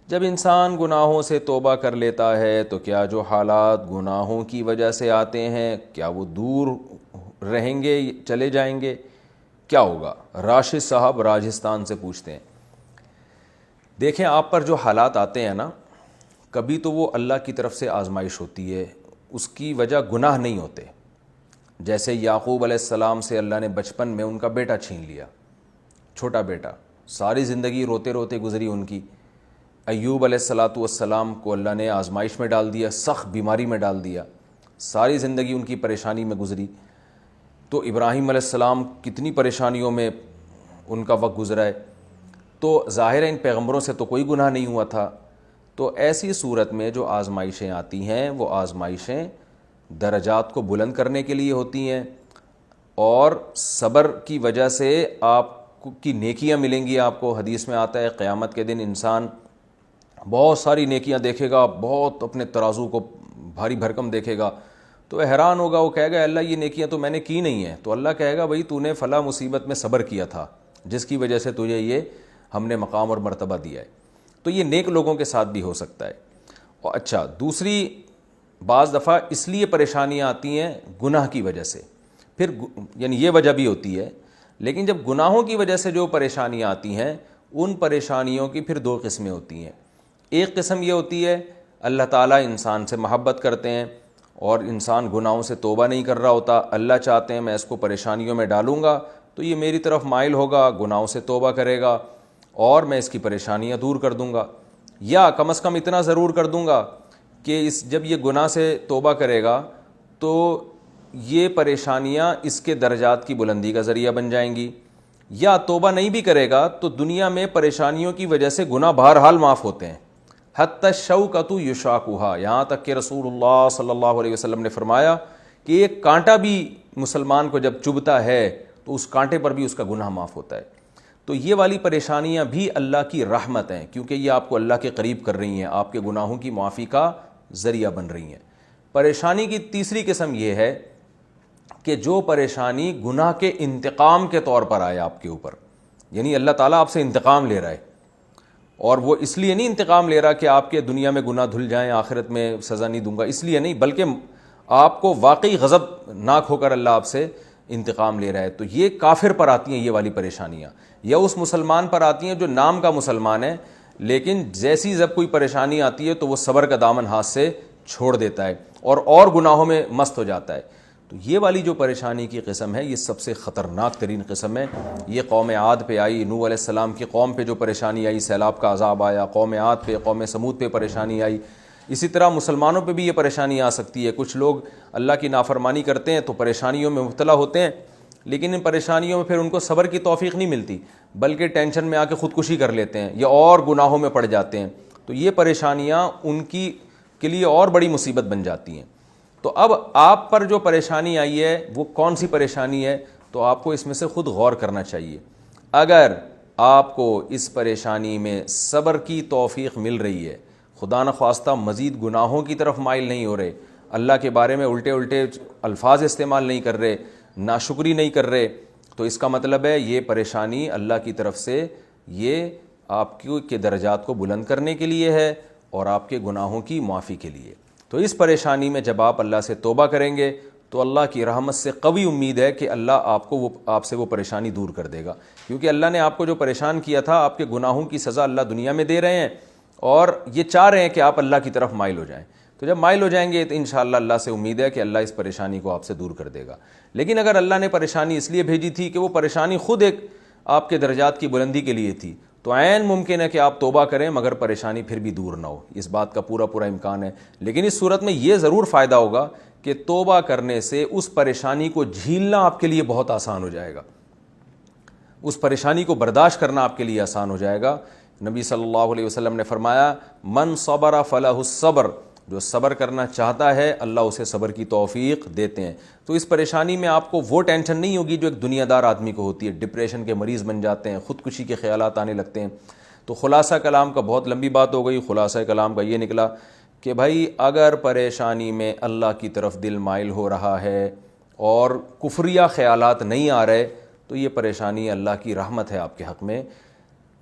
جب انسان گناہوں سے توبہ کر لیتا ہے تو کیا جو حالات گناہوں کی وجہ سے آتے ہیں کیا وہ دور رہیں گے، چلے جائیں گے؟ کیا ہوگا؟ راشد صاحب راجستھان سے پوچھتے ہیں۔ دیکھیں، آپ پر جو حالات آتے ہیں نا، کبھی تو وہ اللہ کی طرف سے آزمائش ہوتی ہے، اس کی وجہ گناہ نہیں ہوتے۔ جیسے یعقوب علیہ السلام سے اللہ نے بچپن میں ان کا بیٹا چھین لیا، چھوٹا بیٹا، ساری زندگی روتے روتے گزری ان کی۔ ایوب علیہ السلام کو اللہ نے آزمائش میں ڈال دیا، سخت بیماری میں ڈال دیا، ساری زندگی ان کی پریشانی میں گزری۔ تو ابراہیم علیہ السلام کتنی پریشانیوں میں ان کا وقت گزرا ہے، تو ظاہر ہے ان پیغمبروں سے تو کوئی گناہ نہیں ہوا تھا۔ تو ایسی صورت میں جو آزمائشیں آتی ہیں وہ آزمائشیں درجات کو بلند کرنے کے لیے ہوتی ہیں، اور صبر کی وجہ سے آپ کی نیکیاں ملیں گی۔ آپ کو حدیث میں آتا ہے قیامت کے دن انسان بہت ساری نیکیاں دیکھے گا، بہت اپنے ترازو کو بھاری بھرکم دیکھے گا، تو وہ حیران ہوگا، وہ کہے گا اللہ یہ نیکیاں تو میں نے کی نہیں ہیں۔ تو اللہ کہے گا بھائی تو نے فلاں مصیبت میں صبر کیا تھا جس کی وجہ سے تجھے یہ ہم نے مقام اور مرتبہ دیا ہے۔ تو یہ نیک لوگوں کے ساتھ بھی ہو سکتا ہے۔ اور اچھا، دوسری بعض دفعہ اس لیے پریشانیاں آتی ہیں گناہ کی وجہ سے، پھر یعنی یہ وجہ بھی ہوتی ہے، لیکن جب گناہوں کی وجہ سے جو پریشانیاں آتی ہیں ان پریشانیوں کی پھر دو قسمیں ہوتی ہیں۔ ایک قسم یہ ہوتی ہے اللہ تعالیٰ انسان سے محبت کرتے ہیں اور انسان گناہوں سے توبہ نہیں کر رہا ہوتا، اللہ چاہتے ہیں میں اس کو پریشانیوں میں ڈالوں گا تو یہ میری طرف مائل ہوگا، گناہوں سے توبہ کرے گا اور میں اس کی پریشانیاں دور کر دوں گا، یا کم از کم اتنا ضرور کر دوں گا کہ جب یہ گناہ سے توبہ کرے گا تو یہ پریشانیاں اس کے درجات کی بلندی کا ذریعہ بن جائیں گی۔ یا توبہ نہیں بھی کرے گا تو دنیا میں پریشانیوں کی وجہ سے گناہ بہرحال معاف ہوتے ہیں، حتی الشوکۃ یشاکھا، یہاں تک کہ رسول اللہ صلی اللہ علیہ وسلم نے فرمایا کہ ایک کانٹا بھی مسلمان کو جب چبھتا ہے تو اس کانٹے پر بھی اس کا گناہ معاف ہوتا ہے۔ تو یہ والی پریشانیاں بھی اللہ کی رحمت ہیں، کیونکہ یہ آپ کو اللہ کے قریب کر رہی ہیں، آپ کے گناہوں کی معافی کا ذریعہ بن رہی ہیں۔ پریشانی کی تیسری قسم یہ ہے کہ جو پریشانی گناہ کے انتقام کے طور پر آئے آپ کے اوپر، یعنی اللہ تعالیٰ آپ سے انتقام لے رہا ہے، اور وہ اس لیے نہیں انتقام لے رہا کہ آپ کے دنیا میں گناہ دھل جائیں آخرت میں سزا نہیں دوں گا، اس لیے نہیں، بلکہ آپ کو واقعی غضب ناک ہو کر اللہ آپ سے انتقام لے رہا ہے۔ تو یہ کافر پر آتی ہیں یہ والی پریشانیاں، یا اس مسلمان پر آتی ہیں جو نام کا مسلمان ہے لیکن جیسی جب کوئی پریشانی آتی ہے تو وہ صبر کا دامن ہاتھ سے چھوڑ دیتا ہے اور گناہوں میں مست ہو جاتا ہے۔ تو یہ والی جو پریشانی کی قسم ہے یہ سب سے خطرناک ترین قسم ہے۔ یہ قوم عاد پہ آئی، نوح علیہ السلام کی قوم پہ جو پریشانی آئی، سیلاب کا عذاب آیا، قوم عاد پہ، قوم سمود پہ پریشانی آئی، اسی طرح مسلمانوں پہ بھی یہ پریشانی آ سکتی ہے۔ کچھ لوگ اللہ کی نافرمانی کرتے ہیں تو پریشانیوں میں مبتلا ہوتے ہیں، لیکن ان پریشانیوں میں پھر ان کو صبر کی توفیق نہیں ملتی، بلکہ ٹینشن میں آ کے خودکشی کر لیتے ہیں یا اور گناہوں میں پڑ جاتے ہیں۔ تو یہ پریشانیاں ان کے لیے اور بڑی مصیبت بن جاتی ہیں۔ تو اب آپ پر جو پریشانی آئی ہے وہ کون سی پریشانی ہے، تو آپ کو اس میں سے خود غور کرنا چاہیے۔ اگر آپ کو اس پریشانی میں صبر کی توفیق مل رہی ہے، خدا نخواستہ مزید گناہوں کی طرف مائل نہیں ہو رہے، اللہ کے بارے میں الٹے الٹے الفاظ استعمال نہیں کر رہے، ناشکری نہیں کر رہے، تو اس کا مطلب ہے یہ پریشانی اللہ کی طرف سے یہ آپ کے درجات کو بلند کرنے کے لیے ہے اور آپ کے گناہوں کی معافی کے لیے۔ تو اس پریشانی میں جب آپ اللہ سے توبہ کریں گے تو اللہ کی رحمت سے قوی امید ہے کہ اللہ آپ سے وہ پریشانی دور کر دے گا، کیونکہ اللہ نے آپ کو جو پریشان کیا تھا آپ کے گناہوں کی سزا اللہ دنیا میں دے رہے ہیں اور یہ چاہ رہے ہیں کہ آپ اللہ کی طرف مائل ہو جائیں۔ تو جب مائل ہو جائیں گے تو انشاءاللہ اللہ سے امید ہے کہ اللہ اس پریشانی کو آپ سے دور کر دے گا۔ لیکن اگر اللہ نے پریشانی اس لیے بھیجی تھی کہ وہ پریشانی خود ایک آپ کے درجات کی بلندی کے لیے تھی، تو عین ممکن ہے کہ آپ توبہ کریں مگر پریشانی پھر بھی دور نہ ہو، اس بات کا پورا امکان ہے۔ لیکن اس صورت میں یہ ضرور فائدہ ہوگا کہ توبہ کرنے سے اس پریشانی کو جھیلنا آپ کے لیے بہت آسان ہو جائے گا، اس پریشانی کو برداشت کرنا آپ کے لیے آسان ہو جائے گا۔ نبی صلی اللہ علیہ وسلم نے فرمایا من صبر فلہ الصبر، جو صبر کرنا چاہتا ہے اللہ اسے صبر کی توفیق دیتے ہیں۔ تو اس پریشانی میں آپ کو وہ ٹینشن نہیں ہوگی جو ایک دنیا دار آدمی کو ہوتی ہے، ڈپریشن کے مریض بن جاتے ہیں، خودکشی کے خیالات آنے لگتے ہیں۔ تو خلاصہ کلام کا، بہت لمبی بات ہو گئی، خلاصہ کلام کا یہ نکلا کہ بھائی اگر پریشانی میں اللہ کی طرف دل مائل ہو رہا ہے اور کفریہ خیالات نہیں آ رہے تو یہ پریشانی اللہ کی رحمت ہے آپ کے حق میں،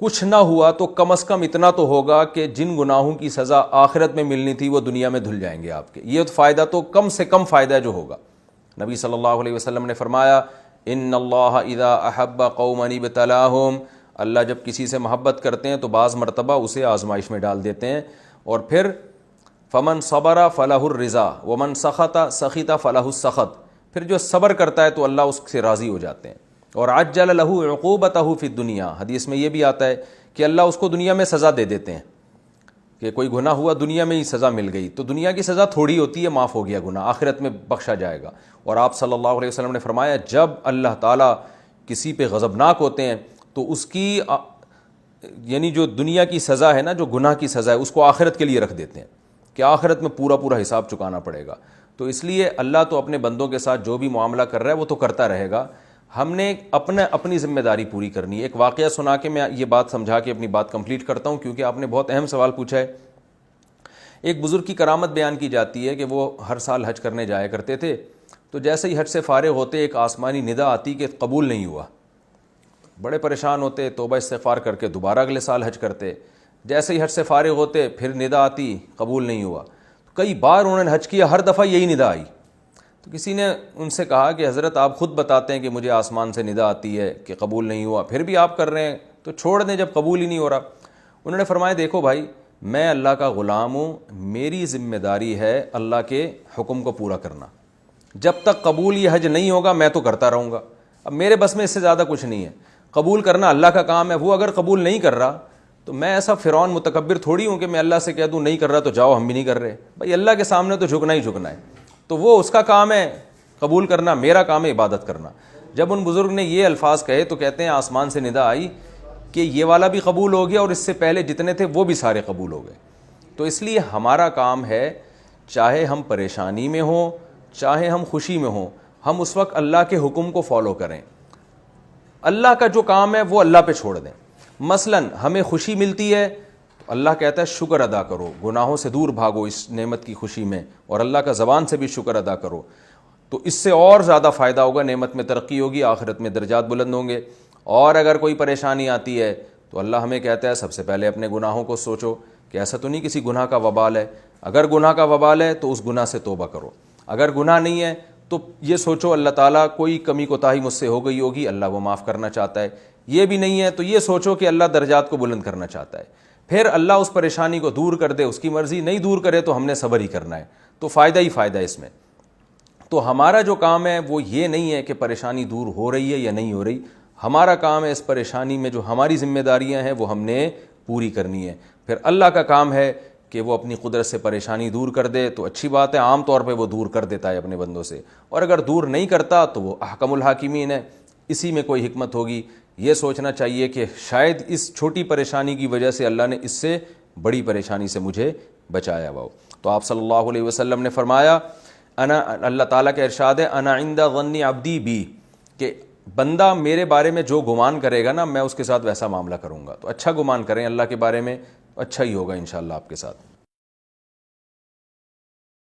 کچھ نہ ہوا تو کم از کم اتنا تو ہوگا کہ جن گناہوں کی سزا آخرت میں ملنی تھی وہ دنیا میں دھل جائیں گے آپ کے. یہ فائدہ تو کم سے کم فائدہ جو ہوگا. نبی صلی اللہ علیہ وسلم نے فرمایا ان اللہ اذا احب قوما ابتلاہم، اللہ جب کسی سے محبت کرتے ہیں تو بعض مرتبہ اسے آزمائش میں ڈال دیتے ہیں. اور پھر فمن صبر فلہ الرضا ومن سخط سخط فلہ السخط، پھر جو صبر کرتا ہے تو اللہ اس سے راضی ہو جاتے ہیں. اور عجل لہ عقوبتہ فی الدنیا، حدیث میں یہ بھی آتا ہے کہ اللہ اس کو دنیا میں سزا دے دیتے ہیں کہ کوئی گناہ ہوا دنیا میں ہی سزا مل گئی، تو دنیا کی سزا تھوڑی ہوتی ہے، معاف ہو گیا گناہ، آخرت میں بخشا جائے گا. اور آپ صلی اللہ علیہ وسلم نے فرمایا جب اللہ تعالیٰ کسی پہ غضبناک ہوتے ہیں تو اس کی یعنی جو دنیا کی سزا ہے نا، جو گناہ کی سزا ہے، اس کو آخرت کے لیے رکھ دیتے ہیں کہ آخرت میں پورا پورا حساب چکانا پڑے گا. تو اس لیے اللہ تو اپنے بندوں کے ساتھ جو بھی معاملہ کر رہا ہے وہ تو کرتا رہے گا، ہم نے اپنی ذمہ داری پوری کرنی ہے. ایک واقعہ سنا کے میں یہ بات سمجھا کے اپنی بات کمپلیٹ کرتا ہوں، کیونکہ آپ نے بہت اہم سوال پوچھا ہے. ایک بزرگ کی کرامت بیان کی جاتی ہے کہ وہ ہر سال حج کرنے جایا کرتے تھے، تو جیسے ہی حج سے فارغ ہوتے ایک آسمانی ندا آتی کہ قبول نہیں ہوا. بڑے پریشان ہوتے، توبہ استغفار کر کے دوبارہ اگلے سال حج کرتے. جیسے ہی حج سے فارغ ہوتے پھر ندا آتی قبول نہیں ہوا. کئی بار انہوں نے حج کیا، ہر دفعہ یہی ندا آئی. تو کسی نے ان سے کہا کہ حضرت آپ خود بتاتے ہیں کہ مجھے آسمان سے ندا آتی ہے کہ قبول نہیں ہوا، پھر بھی آپ کر رہے ہیں، تو چھوڑ دیں جب قبول ہی نہیں ہو رہا. انہوں نے فرمایا دیکھو بھائی، میں اللہ کا غلام ہوں، میری ذمہ داری ہے اللہ کے حکم کو پورا کرنا. جب تک قبول یہ حج نہیں ہوگا میں تو کرتا رہوں گا. اب میرے بس میں اس سے زیادہ کچھ نہیں ہے. قبول کرنا اللہ کا کام ہے، وہ اگر قبول نہیں کر رہا تو میں ایسا فرعون متکبر تھوڑی ہوں کہ میں اللہ سے کہہ دوں نہیں کر رہا تو جاؤ ہم بھی نہیں کر رہے. بھائی اللہ کے سامنے تو جھکنا ہی جھکنا ہے، تو وہ اس کا کام ہے قبول کرنا، میرا کام ہے عبادت کرنا. جب ان بزرگ نے یہ الفاظ کہے تو کہتے ہیں آسمان سے ندا آئی کہ یہ والا بھی قبول ہو گیا اور اس سے پہلے جتنے تھے وہ بھی سارے قبول ہو گئے. تو اس لیے ہمارا کام ہے، چاہے ہم پریشانی میں ہوں چاہے ہم خوشی میں ہوں، ہم اس وقت اللہ کے حکم کو فالو کریں. اللہ کا جو کام ہے وہ اللہ پہ چھوڑ دیں. مثلا ہمیں خوشی ملتی ہے تو اللہ کہتا ہے شکر ادا کرو، گناہوں سے دور بھاگو اس نعمت کی خوشی میں، اور اللہ کا زبان سے بھی شکر ادا کرو، تو اس سے اور زیادہ فائدہ ہوگا، نعمت میں ترقی ہوگی، آخرت میں درجات بلند ہوں گے. اور اگر کوئی پریشانی آتی ہے تو اللہ ہمیں کہتا ہے سب سے پہلے اپنے گناہوں کو سوچو کہ ایسا تو نہیں کسی گناہ کا وبال ہے. اگر گناہ کا وبال ہے تو اس گناہ سے توبہ کرو. اگر گناہ نہیں ہے تو یہ سوچو اللہ تعالیٰ کوئی کمی کوتاہی مجھ سے ہو گئی ہوگی، اللہ وہ معاف کرنا چاہتا ہے. یہ بھی نہیں ہے تو یہ سوچو کہ اللہ درجات کو بلند کرنا چاہتا ہے. پھر اللہ اس پریشانی کو دور کر دے، اس کی مرضی نہیں دور کرے تو ہم نے صبر ہی کرنا ہے. تو فائدہ ہی فائدہ ہے اس میں. تو ہمارا جو کام ہے وہ یہ نہیں ہے کہ پریشانی دور ہو رہی ہے یا نہیں ہو رہی، ہمارا کام ہے اس پریشانی میں جو ہماری ذمہ داریاں ہیں وہ ہم نے پوری کرنی ہے. پھر اللہ کا کام ہے کہ وہ اپنی قدرت سے پریشانی دور کر دے تو اچھی بات ہے، عام طور پہ وہ دور کر دیتا ہے اپنے بندوں سے، اور اگر دور نہیں کرتا تو وہ احکم الحاکمین ہے. اسی میں کوئی حکمت ہوگی. یہ سوچنا چاہیے کہ شاید اس چھوٹی پریشانی کی وجہ سے اللہ نے اس سے بڑی پریشانی سے مجھے بچایا ہوا. تو آپ صلی اللہ علیہ وسلم نے فرمایا اللہ تعالیٰ کا ارشاد ہے انا عند ظن عبدی بی، کہ بندہ میرے بارے میں جو گمان کرے گا نا میں اس کے ساتھ ویسا معاملہ کروں گا. تو اچھا گمان کریں اللہ کے بارے میں، اچھا ہی ہوگا انشاءاللہ آپ کے ساتھ.